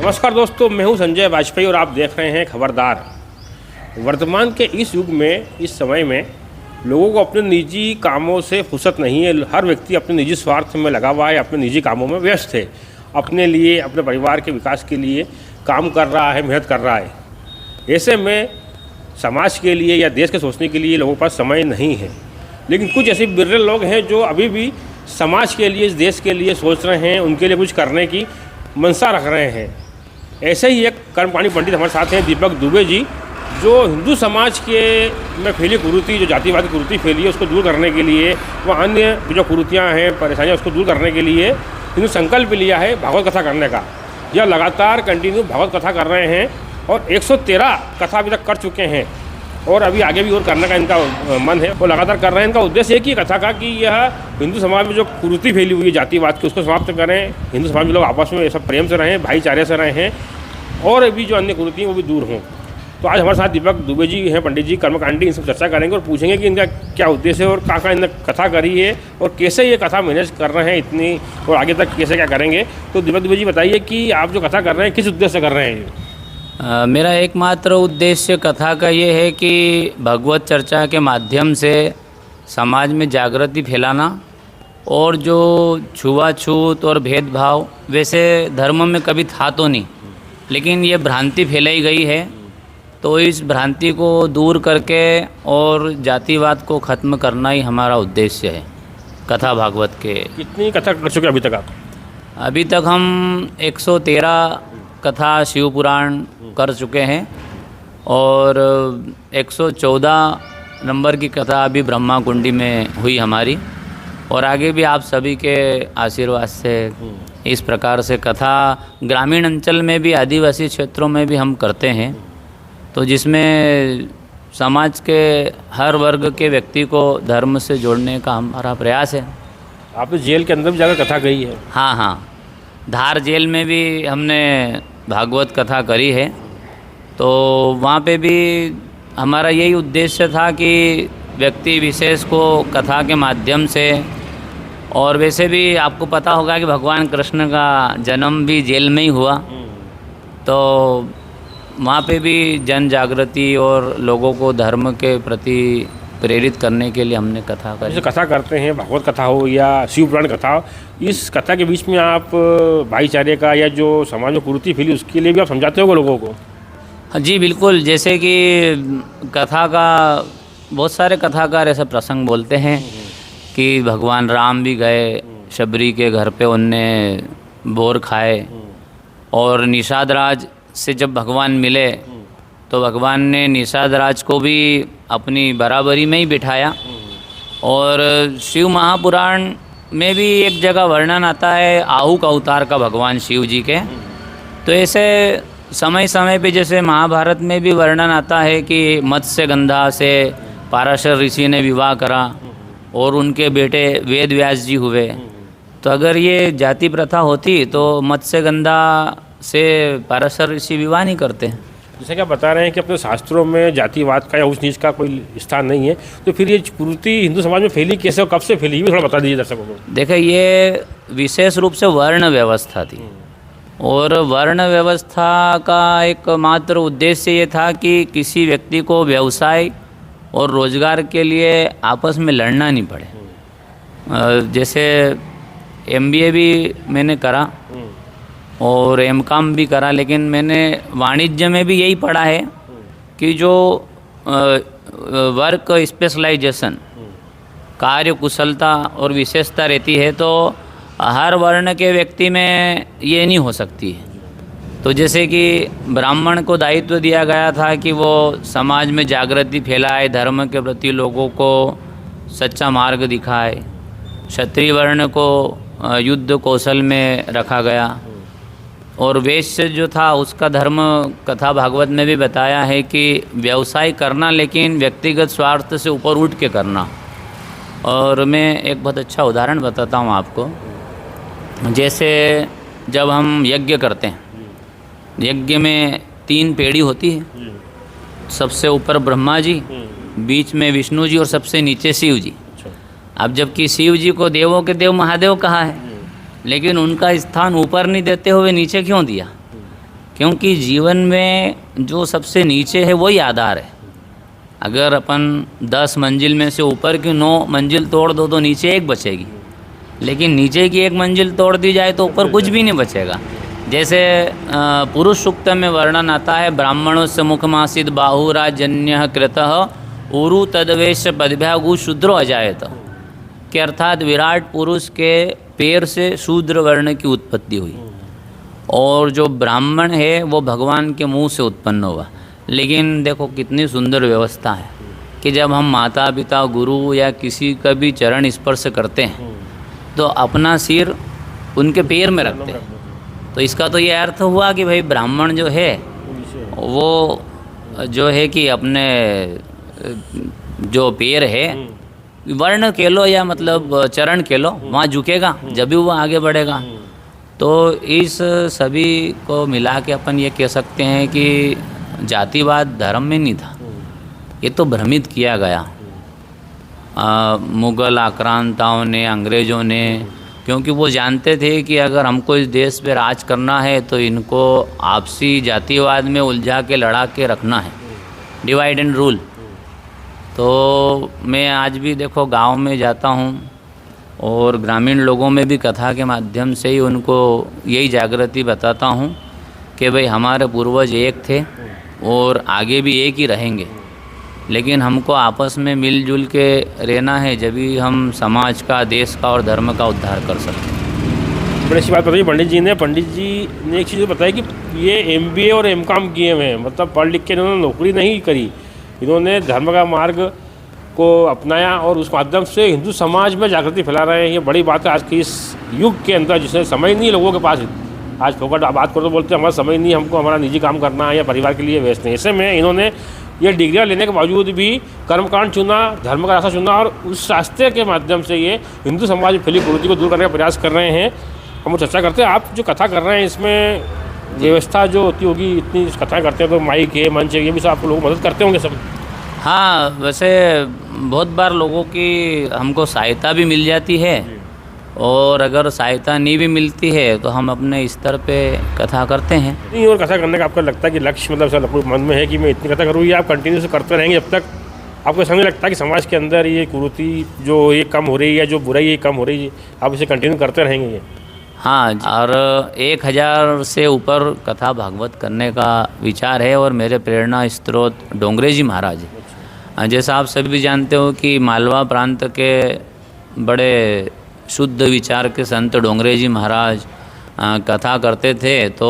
नमस्कार दोस्तों, मैं हूं संजय वाजपेयी और आप देख रहे हैं खबरदार। वर्तमान के इस युग में, इस समय में लोगों को अपने निजी कामों से फुर्सत नहीं है। हर व्यक्ति अपने निजी स्वार्थ में लगा हुआ है, अपने निजी कामों में व्यस्त है। अपने लिए, अपने परिवार के विकास के लिए काम कर रहा है, मेहनत कर रहा है। ऐसे में समाज के लिए या देश के सोचने के लिए लोगों के पास समय नहीं है। लेकिन कुछ ऐसे बिरले लोग हैं जो अभी भी समाज के लिए, इस देश के लिए सोच रहे हैं, उनके लिए कुछ करने की मंशा रख रहे हैं। ऐसे ही एक कर्मकांडी पंडित हमारे साथ हैं, दीपक दुबे जी, जो हिंदू समाज के में फैली कुरीति, जो जातिवादी कुरीति फैली है, उसको दूर करने के लिए, व अन्य जो कुरीतियाँ हैं, परेशानियाँ, उसको दूर करने के लिए इन्होंने संकल्प लिया है भागवत कथा करने का। यह लगातार कंटिन्यू भागवत कथा कर रहे हैं और 113 कथा अभी तक कर चुके हैं और अभी आगे भी और करने का इनका मन है। वो लगातार कर रहे हैं। इनका उद्देश्य एक ही कथा का कि यह हिंदू समाज में जो कुरीति फैली हुई है जातिवाद की, उसको समाप्त करें। हिंदू समाज में लोग आपस में सब प्रेम से रहें, भाईचारे से रहें और अभी जो अन्य कुरीति हैं वो भी दूर हों। तो आज हमारे साथ दीपक दुबे जी हैं, पंडित जी, कर्मकांडी, इनसे चर्चा करेंगे और पूछेंगे कि इनका क्या उद्देश्य है और कहाँ इन्होंने कथा करी है और कैसे ये कथा मैनेज कर रहे हैं इतनी, और आगे तक कैसे क्या करेंगे। तो दीपक दुबे जी बताइए कि आप जो कथा कर रहे हैं किस उद्देश्य से कर रहे हैं? मेरा एकमात्र उद्देश्य कथा का ये है कि भगवत चर्चा के माध्यम से समाज में जागृति फैलाना और जो छुआछूत और भेदभाव वैसे धर्म में कभी था तो नहीं, लेकिन ये भ्रांति फैलाई गई है, तो इस भ्रांति को दूर करके और जातिवाद को ख़त्म करना ही हमारा उद्देश्य है कथा भागवत के। कितनी कथा कर चुके अभी तक आप? अभी तक हम 113 कथा शिव पुराण कर चुके हैं और 114 नंबर की कथा अभी ब्रह्मा कुंडी में हुई हमारी, और आगे भी आप सभी के आशीर्वाद से इस प्रकार से कथा ग्रामीण अंचल में भी, आदिवासी क्षेत्रों में भी हम करते हैं, तो जिसमें समाज के हर वर्ग के व्यक्ति को धर्म से जोड़ने का हमारा प्रयास है। आपने जेल के अंदर भी जाकर कथा कही है? हाँ, धार जेल में भी हमने भागवत कथा करी है। तो वहाँ पे भी हमारा यही उद्देश्य था कि व्यक्ति विशेष को कथा के माध्यम से, और वैसे भी आपको पता होगा कि भगवान कृष्ण का जन्म भी जेल में ही हुआ, तो वहाँ पे भी जन जागृति और लोगों को धर्म के प्रति प्रेरित करने के लिए हमने कथा करी। जैसे कथा करते हैं, भागवत कथा हो या शिव पुराण कथा हो, इस कथा के बीच में आप भाईचारे का या जो समाज में कुरीति फैली उसके लिए भी आप समझाते हो लोगों को? जी बिल्कुल। जैसे कि कथा का बहुत सारे कथाकार ऐसे प्रसंग बोलते हैं कि भगवान राम भी गए शबरी के घर पे, उनने बोर खाए, और निषाद राज से जब भगवान मिले तो भगवान ने निषाद राज को भी अपनी बराबरी में ही बिठाया। और शिव महापुराण में भी एक जगह वर्णन आता है आहू का अवतार का भगवान शिव जी के। तो ऐसे समय समय पे जैसे महाभारत में भी वर्णन आता है कि मत्स्यगंधा से पाराशर ऋषि ने विवाह करा और उनके बेटे वेद व्यास जी हुए। तो अगर ये जाति प्रथा होती तो मत्स्यगंधा से पाराशर ऋषि विवाह नहीं करते। जैसे कि आप बता रहे हैं कि अपने शास्त्रों में जातिवाद का या ऊंच नीच का कोई स्थान नहीं है, तो फिर ये कुरीति हिंदू समाज में फैली कैसे और कब से फैली, ये भी थोड़ा बता दीजिए दर्शकों को। देखिए, ये विशेष रूप से वर्ण व्यवस्था थी, और वर्ण व्यवस्था का एकमात्र उद्देश्य ये था कि किसी व्यक्ति को व्यवसाय और रोजगार के लिए आपस में लड़ना नहीं पड़े। जैसे MBA भी मैंने करा और M.Com भी करा, लेकिन मैंने वाणिज्य में भी यही पढ़ा है कि जो वर्क स्पेशलाइजेशन, कार्य कुशलता और विशेषता रहती है, तो हर वर्ण के व्यक्ति में ये नहीं हो सकती है। तो जैसे कि ब्राह्मण को दायित्व दिया गया था कि वो समाज में जागृति फैलाए, धर्म के प्रति लोगों को सच्चा मार्ग दिखाए। क्षत्रिय वर्ण को युद्ध कौशल में रखा गया, और वैश्य जो था उसका धर्म कथा भागवत में भी बताया है कि व्यवसाय करना, लेकिन व्यक्तिगत स्वार्थ से ऊपर उठ के करना। और मैं एक बहुत अच्छा उदाहरण बताता हूँ आपको। जैसे जब हम यज्ञ करते हैं, यज्ञ में 3 पेड़ी होती है, सबसे ऊपर ब्रह्मा जी, बीच में विष्णु जी और सबसे नीचे शिव जी। अब जबकि शिव जी को देवों के देव महादेव कहा है, लेकिन उनका स्थान ऊपर नहीं देते हुए नीचे क्यों दिया? क्योंकि जीवन में जो सबसे नीचे है वही आधार है। अगर अपन 10 मंजिल में से ऊपर की 9 मंजिल तोड़ दो तो नीचे एक बचेगी, लेकिन नीचे की एक मंजिल तोड़ दी जाए तो ऊपर कुछ भी नहीं बचेगा। जैसे पुरुष सूक्त में वर्णन आता है, ब्राह्मणोस्य मुखमासीद बाहुराजन्य कृतः उरु तदवेश पदभ्यागु शूद्रो अजायत, कि अर्थात विराट पुरुष के पैर से शूद्र वर्ण की उत्पत्ति हुई और जो ब्राह्मण है वो भगवान के मुंह से उत्पन्न हुआ। लेकिन देखो कितनी सुंदर व्यवस्था है कि जब हम माता पिता गुरु या किसी का भी चरण स्पर्श करते हैं तो अपना सिर उनके पैर में रखते हैं। तो इसका तो ये अर्थ हुआ कि भाई ब्राह्मण जो है वो जो है कि अपने जो पैर है वर्ण कह लो या मतलब चरण कह लो, वहाँ झुकेगा जब भी वो आगे बढ़ेगा। तो इस सभी को मिला के अपन ये कह सकते हैं कि जातिवाद धर्म में नहीं था, ये तो भ्रमित किया गया मुग़ल आक्रांताओं ने, अंग्रेज़ों ने, क्योंकि वो जानते थे कि अगर हमको इस देश पे राज करना है तो इनको आपसी जातिवाद में उलझा के लड़ा के रखना है, डिवाइड एंड रूल। तो मैं आज भी देखो गांव में जाता हूँ और ग्रामीण लोगों में भी कथा के माध्यम से ही उनको यही जागृति बताता हूँ कि भाई हमारे पूर्वज एक थे और आगे भी एक ही रहेंगे, लेकिन हमको आपस में मिलजुल के रहना है, जब भी हम समाज का, देश का और धर्म का उद्धार कर सकते हैं। बड़ी अच्छी बात बताई पंडित जी ने एक चीज़ बताई कि ये MBA और M.Com किए हुए हैं, मतलब पढ़ लिख के इन्होंने नौकरी नहीं करी, इन्होंने धर्म का मार्ग को अपनाया और उस माध्यम से हिंदू समाज में जागृति फैला रहे हैं। ये बड़ी बात है आज के इस युग के अंदर, जिसमें समय नहीं लोगों के पास। आज फोकट बात करो तो बोलते हैं हमारा समय नहीं, हमको हमारा निजी काम करना है या परिवार के लिए व्यस्त नहीं। ऐसे में इन्होंने ये डिग्रियाँ लेने के बावजूद भी कर्मकांड चुना, धर्म का रास्ता चुना और उस रास्ते के माध्यम से ये हिंदू समाज में फैली कुरीति को दूर करने का प्रयास कर रहे हैं। हम चर्चा करते हैं, आप जो कथा कर रहे हैं इसमें व्यवस्था जो होती होगी, इतनी कथाएँ करते हैं तो माइक है, मंच है, ये भी सब आप लोग मदद करते होंगे सब? हाँ, वैसे बहुत बार लोगों की हमको सहायता भी मिल जाती है और अगर सहायता नहीं भी मिलती है तो हम अपने स्तर पे कथा करते हैं। नहीं, और कथा करने का आपको लगता है कि लक्ष्य मतलब सब मन में है कि मैं इतनी कथा करूँ, या आप कंटिन्यू से करते रहेंगे जब तक आपको समझ लगता है कि समाज के अंदर ये कुरीति जो ये कम हो रही है, जो बुराई ये कम हो रही है, आप इसे कंटिन्यू करते रहेंगे ये? हाँ, और 1000 से ऊपर कथा भागवत करने का विचार है और मेरे प्रेरणा स्रोत डोंगरे जी महाराज हैं। जैसा आप सभी जानते हो कि मालवा प्रांत के बड़े शुद्ध विचार के संत डोंगरे जी महाराज कथा करते थे तो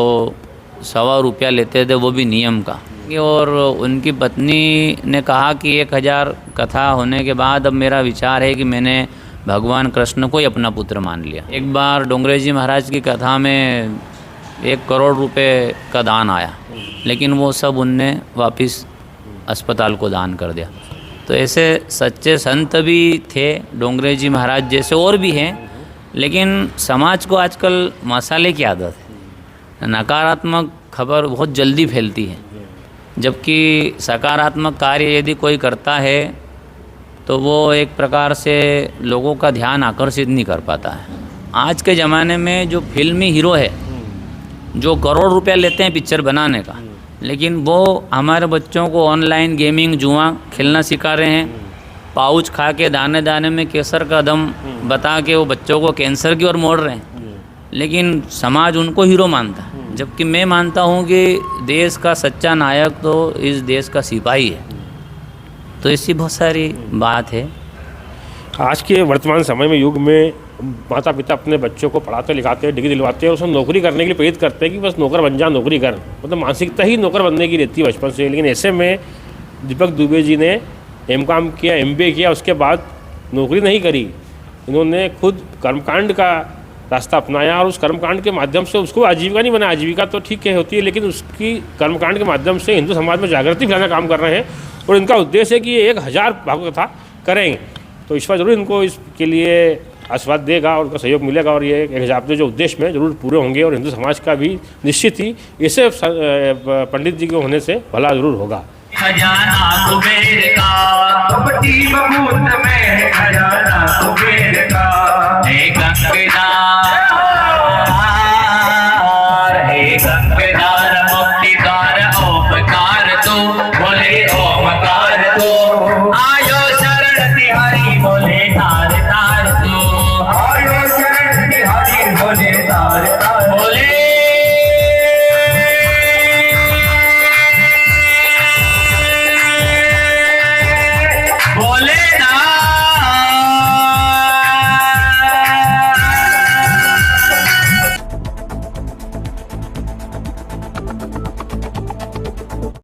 125 रुपया लेते थे, वो भी नियम का। और उनकी पत्नी ने कहा कि 1000 कथा होने के बाद अब मेरा विचार है कि मैंने भगवान कृष्ण को ही अपना पुत्र मान लिया। एक बार डोंगरे जी महाराज की कथा में 1 करोड़ रुपए का दान आया, लेकिन वो सब उनने वापस अस्पताल को दान कर दिया। तो ऐसे सच्चे संत भी थे डोंगरे जी महाराज जैसे, और भी हैं। लेकिन समाज को आजकल मसाले की आदत है, नकारात्मक खबर बहुत जल्दी फैलती है, जबकि सकारात्मक कार्य यदि कोई करता है तो वो एक प्रकार से लोगों का ध्यान आकर्षित नहीं कर पाता है। आज के ज़माने में जो फिल्मी हीरो है, जो करोड़ रुपया लेते हैं पिक्चर बनाने का, लेकिन वो हमारे बच्चों को ऑनलाइन गेमिंग, जुआ खेलना सिखा रहे हैं। पाउच खा के दाने दाने में केसर का दम बता के वो बच्चों को कैंसर की ओर मोड़ रहे हैं, लेकिन समाज उनको हीरो मानता है। जबकि मैं मानता हूँ कि देश का सच्चा नायक तो इस देश का सिपाही है। तो ऐसी बहुत सारी बात है। आज के वर्तमान समय में, युग में, माता पिता अपने बच्चों को पढ़ाते लिखाते हैं, डिग्री दिलवाते हैं, उसको नौकरी करने के लिए प्रेरित करते हैं कि बस नौकर बन जा, नौकरी कर, मतलब मानसिकता ही नौकर बनने की रहती है बचपन से। लेकिन ऐसे में दीपक दुबे जी ने M.Com किया, MBA किया, उसके बाद नौकरी नहीं करी, इन्होंने खुद कर्मकांड का रास्ता अपनाया और उस कर्मकांड के माध्यम से उसको आजीविका नहीं बनाया। आजीविका तो ठीक है होती है, लेकिन उसकी कर्मकांड के माध्यम से हिंदू समाज में जागृति फैलाने का काम कर रहे हैं और इनका उद्देश्य है कि ये 1000 भागवत कथा करेंगे। तो ईश्वर जरूर इनको इसके लिए आशीर्वाद देगा और उनका सहयोग मिलेगा और ये 1000 जो उद्देश्य में जरूर पूरे होंगे और हिंदू समाज का भी निश्चित ही ऐसे पंडित जी के होने से भला जरूर होगा। खजाना कुबेर का,